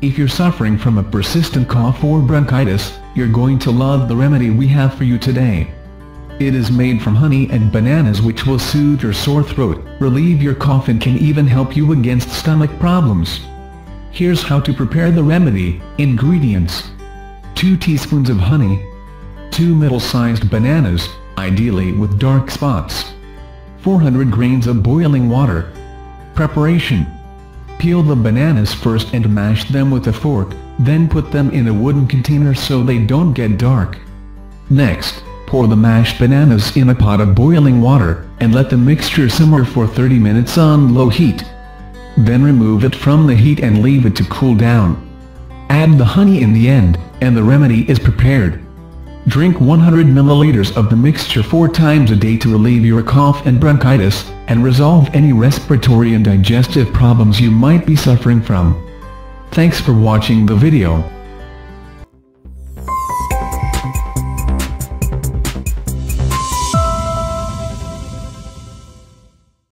If you're suffering from a persistent cough or bronchitis, you're going to love the remedy we have for you today. It is made from honey and bananas, which will soothe your sore throat, relieve your cough, and can even help you against stomach problems. Here's how to prepare the remedy. Ingredients: 2 teaspoons of honey, 2 middle-sized bananas, ideally with dark spots, 400 grains of boiling water. Preparation: peel the bananas first and mash them with a fork, then put them in a wooden container so they don't get dark. Next, pour the mashed bananas in a pot of boiling water, and let the mixture simmer for 30 minutes on low heat. Then remove it from the heat and leave it to cool down. Add the honey in the end, and the remedy is prepared. Drink 100 milliliters of the mixture 4 times a day to relieve your cough and bronchitis, and resolve any respiratory and digestive problems you might be suffering from. Thanks for watching the video.